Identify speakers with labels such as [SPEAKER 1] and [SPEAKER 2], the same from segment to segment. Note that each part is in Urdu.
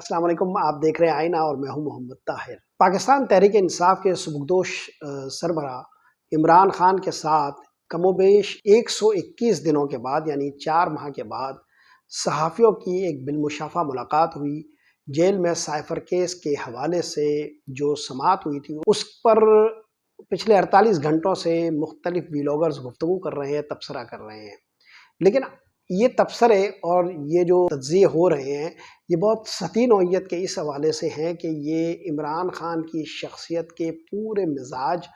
[SPEAKER 1] السلام علیکم، آپ دیکھ رہے ہیں آئینہ اور میں ہوں محمد طاہر۔ پاکستان تحریک انصاف کے سبکدوش سربراہ عمران خان کے ساتھ کم و بیش 121 دنوں کے بعد یعنی 4 ماہ کے بعد صحافیوں کی ایک بالمشافہ ملاقات ہوئی۔ جیل میں سائفر کیس کے حوالے سے جو سماعت ہوئی تھی اس پر پچھلے 48 گھنٹوں سے مختلف ویلاگرز گفتگو کر رہے ہیں، تبصرہ کر رہے ہیں، لیکن یہ تبصرے اور یہ جو تجزیے ہو رہے ہیں یہ بہت سطحی نوعیت کے اس حوالے سے ہیں کہ یہ عمران خان کی شخصیت کے پورے مزاج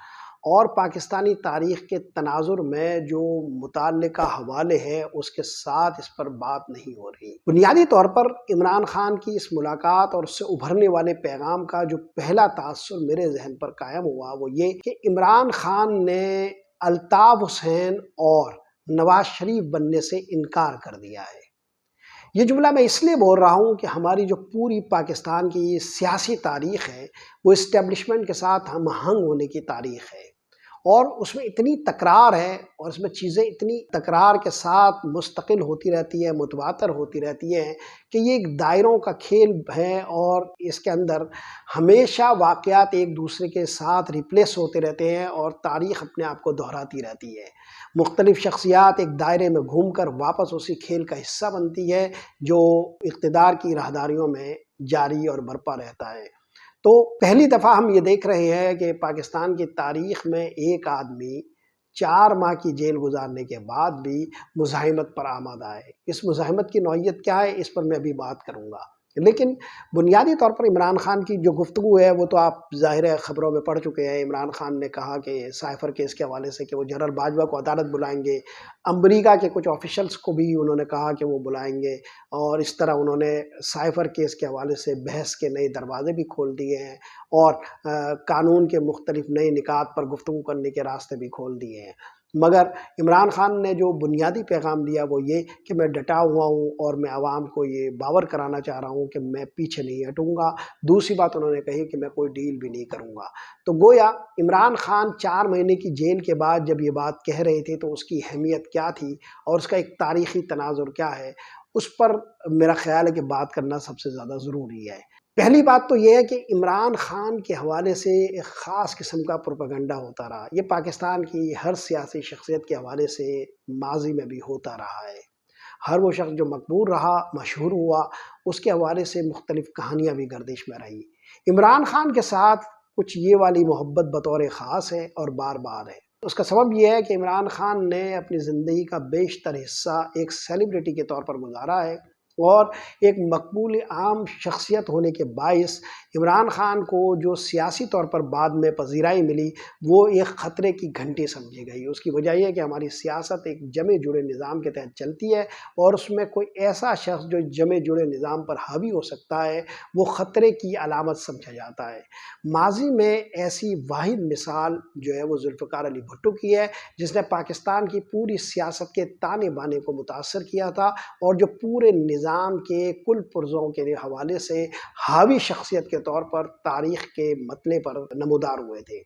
[SPEAKER 1] اور پاکستانی تاریخ کے تناظر میں جو متعلقہ حوالے ہیں اس کے ساتھ اس پر بات نہیں ہو رہی۔ بنیادی طور پر عمران خان کی اس ملاقات اور اس سے ابھرنے والے پیغام کا جو پہلا تاثر میرے ذہن پر قائم ہوا وہ یہ کہ عمران خان نے الطاف حسین اور نواز شریف بننے سے انکار کر دیا ہے۔ یہ جملہ میں اس لیے بول رہا ہوں کہ ہماری جو پوری پاکستان کی سیاسی تاریخ ہے وہ اسٹیبلشمنٹ کے ساتھ ہم آہنگ ہونے کی تاریخ ہے، اور اس میں اتنی تکرار ہے اور اس میں چیزیں اتنی تکرار کے ساتھ مستقل ہوتی رہتی ہے، متواتر ہوتی رہتی ہیں کہ یہ ایک دائروں کا کھیل ہے، اور اس کے اندر ہمیشہ واقعات ایک دوسرے کے ساتھ ریپلیس ہوتے رہتے ہیں اور تاریخ اپنے آپ کو دہراتی رہتی ہے۔ مختلف شخصیات ایک دائرے میں گھوم کر واپس اسی کھیل کا حصہ بنتی ہے جو اقتدار کی راہداریوں میں جاری اور برپا رہتا ہے۔ تو پہلی دفعہ ہم یہ دیکھ رہے ہیں کہ پاکستان کی تاریخ میں ایک آدمی 4 ماہ کی جیل گزارنے کے بعد بھی مزاحمت پر آمادہ ہے۔ اس مزاحمت کی نوعیت کیا ہے اس پر میں ابھی بات کروں گا، لیکن بنیادی طور پر عمران خان کی جو گفتگو ہے وہ تو آپ ظاہر ہے خبروں میں پڑھ چکے ہیں۔ عمران خان نے کہا کہ سائفر کیس کے حوالے سے کہ وہ جنرل باجوہ کو عدالت بلائیں گے، امریکہ کے کچھ آفیشلز کو بھی انہوں نے کہا کہ وہ بلائیں گے، اور اس طرح انہوں نے سائفر کیس کے حوالے سے بحث کے نئے دروازے بھی کھول دیے ہیں اور قانون کے مختلف نئے نکات پر گفتگو کرنے کے راستے بھی کھول دیے ہیں۔ مگر عمران خان نے جو بنیادی پیغام دیا وہ یہ کہ میں ڈٹا ہوا ہوں اور میں عوام کو یہ باور کرانا چاہ رہا ہوں کہ میں پیچھے نہیں ہٹوں گا۔ دوسری بات انہوں نے کہی کہ میں کوئی ڈیل بھی نہیں کروں گا۔ تو گویا عمران خان 4 مہینے کی جیل کے بعد جب یہ بات کہہ رہے تھے تو اس کی اہمیت کیا تھی اور اس کا ایک تاریخی تناظر کیا ہے، اس پر میرا خیال ہے کہ بات کرنا سب سے زیادہ ضروری ہے۔ پہلی بات تو یہ ہے کہ عمران خان کے حوالے سے ایک خاص قسم کا پروپیگنڈا ہوتا رہا۔ یہ پاکستان کی ہر سیاسی شخصیت کے حوالے سے ماضی میں بھی ہوتا رہا ہے۔ ہر وہ شخص جو مقبول رہا، مشہور ہوا، اس کے حوالے سے مختلف کہانیاں بھی گردش میں رہی۔ عمران خان کے ساتھ کچھ یہ والی محبت بطور خاص ہے اور بار بار ہے۔ اس کا سبب یہ ہے کہ عمران خان نے اپنی زندگی کا بیشتر حصہ ایک سیلیبریٹی کے طور پر گزارا ہے، اور ایک مقبول عام شخصیت ہونے کے باعث عمران خان کو جو سیاسی طور پر بعد میں پذیرائی ملی وہ ایک خطرے کی گھنٹی سمجھی گئی۔ اس کی وجہ یہ ہے کہ ہماری سیاست ایک جمے جڑے نظام کے تحت چلتی ہے، اور اس میں کوئی ایسا شخص جو جمے جڑے نظام پر حاوی ہو سکتا ہے وہ خطرے کی علامت سمجھا جاتا ہے۔ ماضی میں ایسی واحد مثال جو ہے وہ ذوالفقار علی بھٹو کی ہے، جس نے پاکستان کی پوری سیاست کے تانے بانے کو متاثر کیا تھا اور جو پورے نظام کے کل پرزوں کے حوالے سے حاوی شخصیت کے طور پر تاریخ کے مطلع پر نمودار ہوئے تھے۔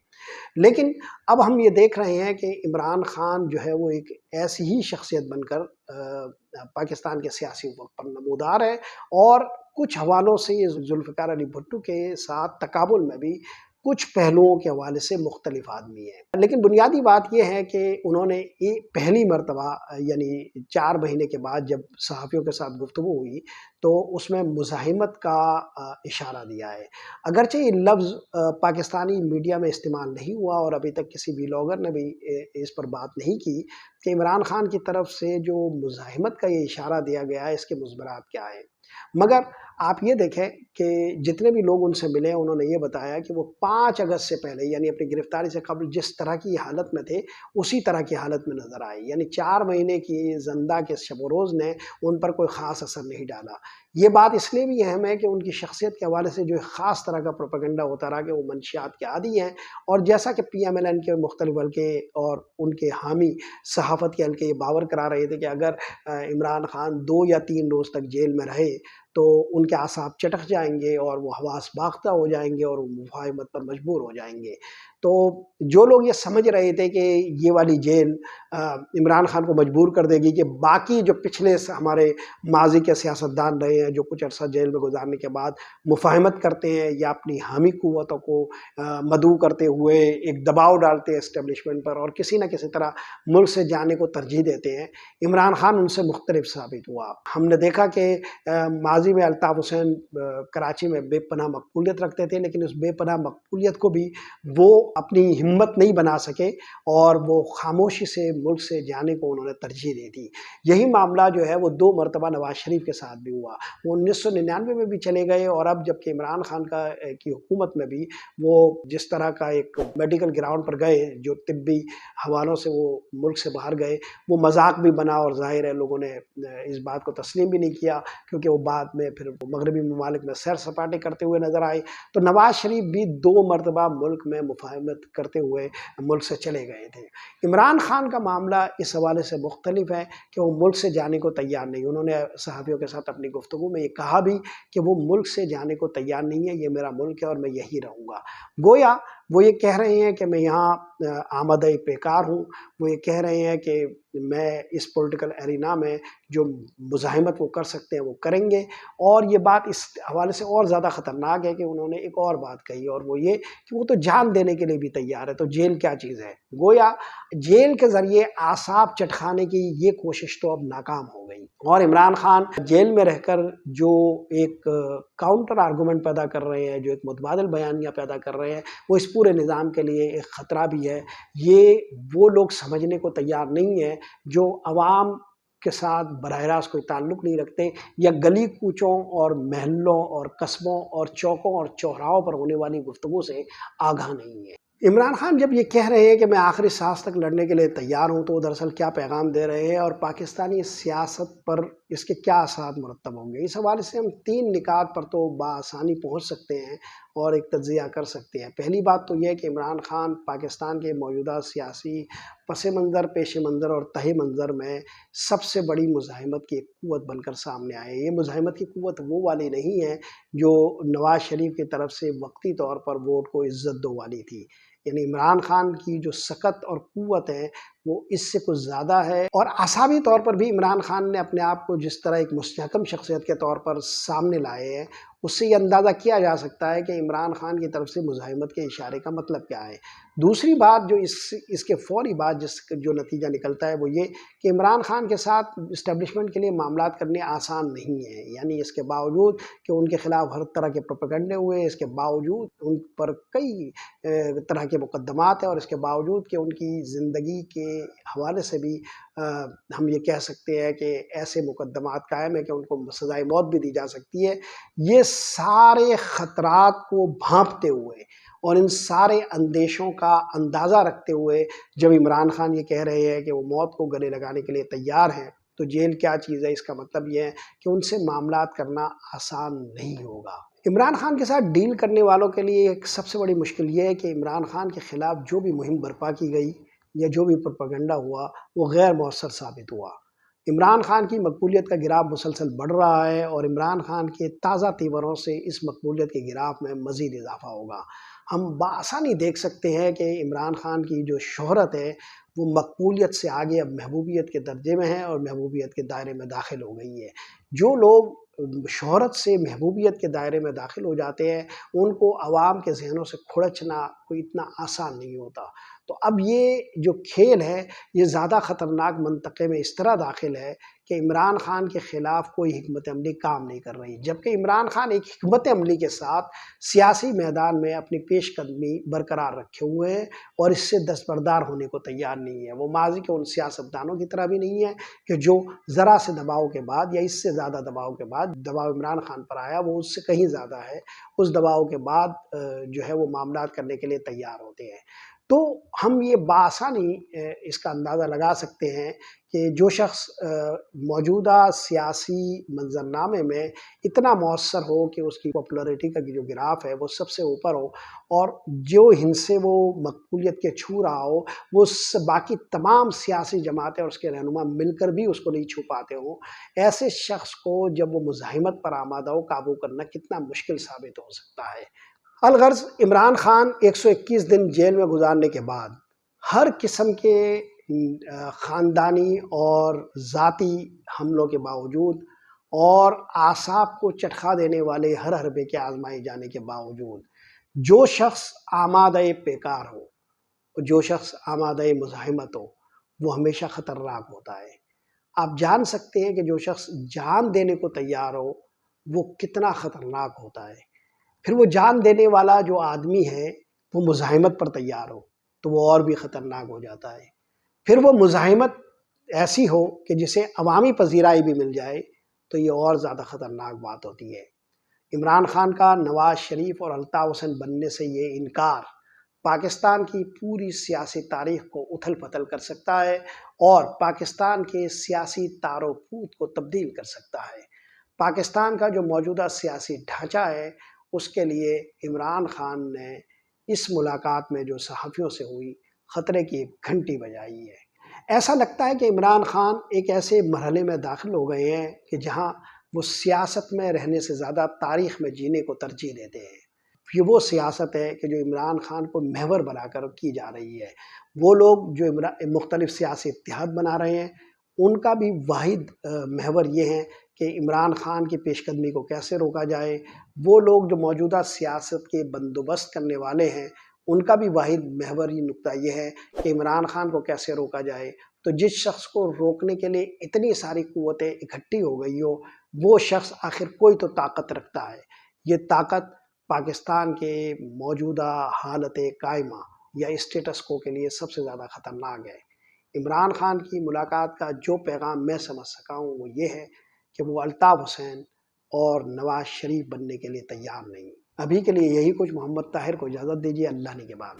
[SPEAKER 1] لیکن اب ہم یہ دیکھ رہے ہیں کہ عمران خان جو ہے وہ ایک ایسی ہی شخصیت بن کر پاکستان کے سیاسی افق پر نمودار ہے، اور کچھ حوالوں سے یہ ذوالفقار علی بھٹو کے ساتھ تقابل میں بھی کچھ پہلوؤں کے حوالے سے مختلف آدمی ہیں۔ لیکن بنیادی بات یہ ہے کہ انہوں نے پہلی مرتبہ یعنی 4 مہینے کے بعد جب صحافیوں کے ساتھ گفتگو ہوئی تو اس میں مزاحمت کا اشارہ دیا ہے۔ اگرچہ یہ لفظ پاکستانی میڈیا میں استعمال نہیں ہوا اور ابھی تک کسی ویلاگر نے بھی اس پر بات نہیں کی کہ عمران خان کی طرف سے جو مزاحمت کا یہ اشارہ دیا گیا ہے اس کے مثمرات کیا ہیں، مگر آپ یہ دیکھیں کہ جتنے بھی لوگ ان سے ملے انہوں نے یہ بتایا کہ وہ 5 اگست سے پہلے یعنی اپنی گرفتاری سے قبل جس طرح کی حالت میں تھے اسی طرح کی حالت میں نظر آئے، یعنی 4 مہینے کی زندہ کے شب و روز نے ان پر کوئی خاص اثر نہیں ڈالا۔ یہ بات اس لیے بھی اہم ہے کہ ان کی شخصیت کے حوالے سے جو ایک خاص طرح کا پروپیگنڈا ہوتا رہا کہ وہ منشیات کے عادی ہیں، اور جیسا کہ پی ایم ایل این کے مختلف حلقے اور ان کے حامی صحافت کے حلقے یہ باور کرا رہے تھے کہ اگر عمران خان 2 یا 3 روز تک جیل میں رہے تو ان کے اعصاب چٹک جائیں گے اور وہ حواس باختہ ہو جائیں گے اور وہ مفاہمت پر مجبور ہو جائیں گے۔ تو جو لوگ یہ سمجھ رہے تھے کہ یہ والی جیل عمران خان کو مجبور کر دے گی کہ باقی جو پچھلے ہمارے ماضی کے سیاستدان رہے ہیں جو کچھ عرصہ جیل میں گزارنے کے بعد مفاہمت کرتے ہیں یا اپنی حامی قوتوں کو مدعو کرتے ہوئے ایک دباؤ ڈالتے ہیں اسٹیبلشمنٹ پر اور کسی نہ کسی طرح ملک سے جانے کو ترجیح دیتے ہیں، عمران خان ان سے مختلف ثابت ہوا۔ ہم نے دیکھا کہ ماضی میں الطاف حسین کراچی میں بے پناہ مقبولیت رکھتے تھے، لیکن اس بے پناہ مقبولیت کو بھی وہ اپنی ہمت نہیں بنا سکے اور وہ خاموشی سے ملک سے جانے کو انہوں نے ترجیح دی تھی۔ یہی معاملہ جو ہے وہ 2 مرتبہ نواز شریف کے ساتھ بھی ہوا، وہ 1999 میں بھی چلے گئے اور اب جب کہ عمران خان کی حکومت میں بھی وہ جس طرح کا ایک میڈیکل گراؤنڈ پر گئے جو طبی حوالوں سے وہ ملک سے باہر گئے، وہ مذاق بھی بنا اور ظاہر ہے لوگوں نے اس بات کو تسلیم بھی نہیں کیا کیونکہ وہ بعد میں پھر مغربی ممالک میں سیر سپاٹے کرتے ہوئے نظر آئے۔ تو نواز شریف بھی 2 مرتبہ ملک میں مفاہمت کرتے ہوئے ملک سے چلے گئے تھے۔ عمران خان کا معاملہ اس حوالے سے مختلف ہے کہ وہ ملک سے جانے کو تیار نہیں۔ انہوں نے صحافیوں کے ساتھ اپنی گفتگو میں یہ کہا بھی کہ وہ ملک سے جانے کو تیار نہیں ہے، یہ میرا ملک ہے اور میں یہی رہوں گا۔ گویا وہ یہ کہہ رہے ہیں کہ میں یہاں آمدہ پیکار ہوں، وہ یہ کہہ رہے ہیں کہ میں اس پولیٹیکل ایرینا میں جو مزاحمت وہ کر سکتے ہیں وہ کریں گے، اور یہ بات اس حوالے سے اور زیادہ خطرناک ہے کہ انہوں نے ایک اور بات کہی اور وہ یہ کہ وہ تو جان دینے کے لیے بھی تیار ہے، تو جیل کیا چیز ہے؟ گویا جیل کے ذریعے اعصاب چٹکھانے کی یہ کوشش تو اب ناکام ہو گئی، اور عمران خان جیل میں رہ کر جو ایک کاؤنٹر آرگومنٹ پیدا کر رہے ہیں، جو ایک متبادل بیانیہ پیدا کر رہے ہیں، وہ اس پورے نظام کے لیے ایک خطرہ بھی ہے۔ یہ وہ لوگ سمجھنے کو تیار نہیں ہیں جو عوام کے ساتھ براہ راست کوئی تعلق نہیں رکھتے یا گلی کوچوں اور محلوں اور قصبوں اور چوکوں اور چوراہوں پر ہونے والی گفتگو سے آگاہ نہیں ہے۔ عمران خان جب یہ کہہ رہے ہیں کہ میں آخری سانس تک لڑنے کے لیے تیار ہوں تو وہ دراصل کیا پیغام دے رہے ہیں اور پاکستانی سیاست پر اس کے کیا اثرات مرتب ہوں گے؟ اس حوالے سے ہم 3 نکات پر تو بآسانی پہنچ سکتے ہیں اور ایک تجزیہ کر سکتے ہیں۔ پہلی بات تو یہ ہے کہ عمران خان پاکستان کے موجودہ سیاسی پس منظر، پیش منظر اور تہ منظر میں سب سے بڑی مزاحمت کی ایک قوت بن کر سامنے آئے۔ یہ مزاحمت کی قوت وہ والی نہیں ہے جو نواز شریف کی طرف سے وقتی طور پر ووٹ کو عزت دو والی تھی، یعنی عمران خان کی جو سکت اور قوت ہے وہ اس سے کچھ زیادہ ہے، اور اعصابی طور پر بھی عمران خان نے اپنے آپ کو جس طرح ایک مستحکم شخصیت کے طور پر سامنے لائے ہیں، اس سے یہ اندازہ کیا جا سکتا ہے کہ عمران خان کی طرف سے مزاحمت کے اشارے کا مطلب کیا ہے۔ دوسری بات جو اس کے فوری بعد جو نتیجہ نکلتا ہے وہ یہ کہ عمران خان کے ساتھ اسٹیبلشمنٹ کے لیے معاملات کرنے آسان نہیں ہیں، یعنی اس کے باوجود کہ ان کے خلاف ہر طرح کے پروپیگنڈے ہوئے، اس کے باوجود ان پر کئی طرح کے مقدمات ہیں، اور اس کے باوجود کہ ان کی زندگی کے حوالے سے بھی ہم یہ کہہ سکتے ہیں کہ ایسے مقدمات قائم ہیں کہ ان کو سزائے موت بھی دی جا سکتی ہے، یہ سارے خطرات کو بھانپتے ہوئے اور ان سارے اندیشوں کا اندازہ رکھتے ہوئے جب عمران خان یہ کہہ رہے ہیں کہ وہ موت کو گلے لگانے کے لیے تیار ہیں، تو جیل کیا چیز ہے اس کا مطلب یہ ہے کہ ان سے معاملات کرنا آسان نہیں ہوگا۔ عمران خان کے ساتھ ڈیل کرنے والوں کے لیے ایک سب سے بڑی مشکل یہ ہے کہ عمران خان کے خلاف جو بھی مہم برپا کی گئی یا جو بھی پروپیگنڈا ہوا وہ غیر مؤثر ثابت ہوا۔ عمران خان کی مقبولیت کا گراف مسلسل بڑھ رہا ہے اور عمران خان کے تازہ تیوروں سے اس مقبولیت کے گراف میں مزید اضافہ ہوگا۔ ہم بآسانی دیکھ سکتے ہیں کہ عمران خان کی جو شہرت ہے وہ مقبولیت سے آگے اب محبوبیت کے درجے میں ہے اور محبوبیت کے دائرے میں داخل ہو گئی ہے۔ جو لوگ شہرت سے محبوبیت کے دائرے میں داخل ہو جاتے ہیں ان کو عوام کے ذہنوں سے کھڑچنا کوئی اتنا آسان نہیں ہوتا۔ تو اب یہ جو کھیل ہے یہ زیادہ خطرناک منطقے میں اس طرح داخل ہے کہ عمران خان کے خلاف کوئی حکمت عملی کام نہیں کر رہی، جبکہ عمران خان ایک حکمت عملی کے ساتھ سیاسی میدان میں اپنی پیش قدمی برقرار رکھے ہوئے ہیں اور اس سے دستبردار ہونے کو تیار نہیں ہے۔ وہ ماضی کے ان سیاستدانوں کی طرح بھی نہیں ہے کہ جو ذرا سے دباؤ کے بعد یا اس سے زیادہ دباؤ کے بعد دباؤ عمران خان پر آیا وہ اس سے کہیں زیادہ ہے، اس دباؤ کے بعد جو ہے وہ معاملات کرنے کے لیے تیار ہوتے ہیں۔ تو ہم یہ بآسانی اس کا اندازہ لگا سکتے ہیں کہ جو شخص موجودہ سیاسی منظرنامے میں اتنا مؤثر ہو کہ اس کی پاپولیرٹی کا جو گراف ہے وہ سب سے اوپر ہو اور جو ہند سے وہ مقبولیت کے چھو رہا ہو وہ باقی تمام سیاسی جماعتیں اور اس کے رہنما مل کر بھی اس کو نہیں چھو پاتے ہوں، ایسے شخص کو جب وہ مزاحمت پر آمادہ ہو قابو کرنا کتنا مشکل ثابت ہو سکتا ہے۔ الغرض عمران خان 121 دن جیل میں گزارنے کے بعد ہر قسم کے خاندانی اور ذاتی حملوں کے باوجود اور اعصاب کو چٹخا دینے والے ہر حربے کے آزمائے جانے کے باوجود جو شخص آمادہ پیکار ہو، جو شخص آمادہ مزاحمت ہو، وہ ہمیشہ خطرناک ہوتا ہے۔ آپ جان سکتے ہیں کہ جو شخص جان دینے کو تیار ہو وہ کتنا خطرناک ہوتا ہے۔ پھر وہ جان دینے والا جو آدمی ہے وہ مزاحمت پر تیار ہو تو وہ اور بھی خطرناک ہو جاتا ہے۔ پھر وہ مزاحمت ایسی ہو کہ جسے عوامی پذیرائی بھی مل جائے تو یہ اور زیادہ خطرناک بات ہوتی ہے۔ عمران خان کا نواز شریف اور الطاف حسین بننے سے یہ انکار پاکستان کی پوری سیاسی تاریخ کو اتھل پتھل کر سکتا ہے اور پاکستان کے سیاسی تار و پود کو تبدیل کر سکتا ہے۔ پاکستان کا جو موجودہ سیاسی ڈھانچہ ہے اس کے لیے عمران خان نے اس ملاقات میں جو صحافیوں سے ہوئی خطرے کی ایک گھنٹی بجائی ہے۔ ایسا لگتا ہے کہ عمران خان ایک ایسے مرحلے میں داخل ہو گئے ہیں کہ جہاں وہ سیاست میں رہنے سے زیادہ تاریخ میں جینے کو ترجیح دیتے ہیں۔ یہ وہ سیاست ہے کہ جو عمران خان کو محور بنا کر کی جا رہی ہے۔ وہ لوگ جو مختلف سیاسی اتحاد بنا رہے ہیں ان کا بھی واحد محور یہ ہے کہ عمران خان کی پیش قدمی کو کیسے روکا جائے۔ وہ لوگ جو موجودہ سیاست کے بندوبست کرنے والے ہیں ان کا بھی واحد محوری نقطہ یہ ہے کہ عمران خان کو کیسے روکا جائے۔ تو جس شخص کو روکنے کے لیے اتنی ساری قوتیں اکٹھی ہو گئی ہو وہ شخص آخر کوئی تو طاقت رکھتا ہے۔ یہ طاقت پاکستان کے موجودہ حالت قائمہ یا اسٹیٹس کو کے لیے سب سے زیادہ خطرناک ہے۔ عمران خان کی ملاقات کا جو پیغام میں سمجھ سکا ہوں وہ یہ ہے کہ وہ الطاف حسین اور نواز شریف بننے کے لیے تیار نہیں۔ ابھی کے لیے یہی کچھ۔ محمد طاہر کو اجازت دیجیے، اللہ نے کے بعد۔